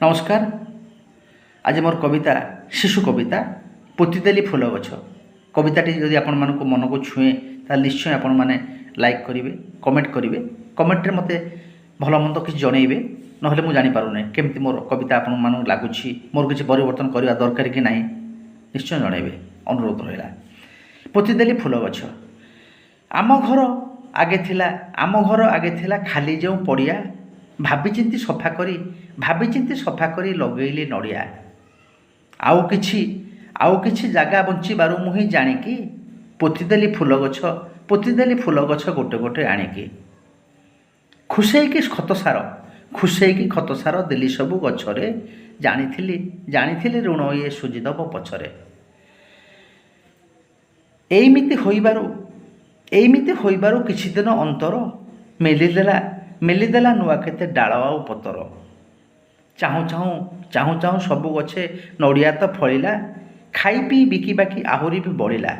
নমস্কার। আজ মোর কবিতা শিশু কবিতা পୋତିଦେଲି ফুল গছ। কবিতাটি যদি ଆପଣମାନଙ୍କୁ মনକୁ ଛୁଏଁ ତାହେଲେ ନିଶ୍ଚୟ ଆପଣମାନେ ଲାଇକ୍ କରିବେ, କମେଣ୍ଟ କରିବେ। କମେଣ୍ଟରେ ମୋତେ ଭଲ ମନ୍ଦ କିଛି ଜଣେଇବେ, ନହେଲେ ମୁଁ ଜାଣିପାରୁନି କେମିତି ମୋର କବିତା ଆପଣମାନଙ୍କୁ ଲାଗୁଛି, ମୋର କିଛି ପରିବର୍ତ୍ତନ କରିବା ଦରକାର କି ନାହିଁ, ନିଶ୍ଚୟ ଜଣେଇବେ। ଅନୁରୋଧ ରହିଲା। ପୋତିଦେଲି ଫୁଲ ଗଛ। ଆମ ଘର ଆଗେ ଥିଲା ଖାଲି ଯେଉଁ ପଡ଼ିଆ, ଭାବିଚିନ୍ତି ସଫା କରି ଲଗେଇଲି ନଡ଼ିଆ। ଆଉ କିଛି ଜାଗା ବଞ୍ଚିବାରୁ ମୁଁ ହିଁ ଜାଣିକି ପୋତିଦେଲି ଫୁଲ ଗଛ ଗୋଟେ ଗୋଟେ ଆଣିକି। ଖୁସେଇକି ଖତ ସାର ଦେଲି ସବୁ ଗଛରେ, ଜାଣିଥିଲି ଋଣ ଇଏ ସୁଝିଦବ ପଛରେ। ଏଇମିତି ହୋଇବାରୁ କିଛି ଦିନ ଅନ୍ତର ମେଲିଦେଲା ନୂଆ କେତେ ଡାଳ ଆଉ ପତର। ଚାହୁଁ ଚାହୁଁ ସବୁ ଗଛେ ନଡ଼ିଆ ତ ଫଳିଲା, ଖାଇ ପିଇ ବିକି ବାକି ଆହୁରି ବି ବଳିଲା।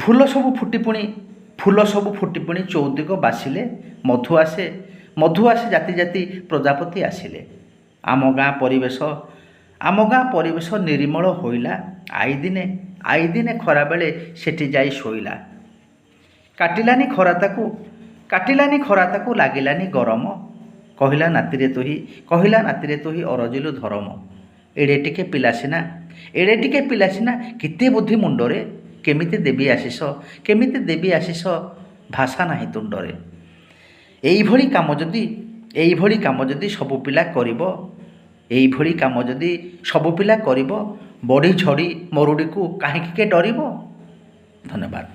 ଫୁଲ ସବୁ ଫୁଟି ପୁଣି ଚଉଦିଗ ବାସିଲେ, ମଧୁ ଆସେ ଜାତି ପ୍ରଜାପତି ଆସିଲେ। ଆମ ଗାଁ ପରିବେଶ ନିର୍ମଳ ହୋଇଲା, ଆଇଦିନେ ଖରାବେଳେ ସେଠି ଯାଇ ଶୋଇଲା। କାଟିଲାନି ଖରା ତାକୁ ଲାଗିଲାନି ଗରମ, କହିଲା ନାତିରେ ତୋହି ଅରଜିଲୁ ଧରମ। ଏଡ଼େ ଟିକେ ପିଲା ସିନା କେତେ ବୁଦ୍ଧି ମୁଣ୍ଡରେ, କେମିତି ଦେବି ଆଶିଷ ଭାଷା ନାହିଁ ତୁଣ୍ଡରେ। ଏଇଭଳି କାମ ଯଦି ସବୁ ପିଲା କରିବ, ବଢ଼ି ଝଡ଼ି ମରୁଡ଼ିକୁ କାହିଁକି କେ ଡରିବ। ଧନ୍ୟବାଦ।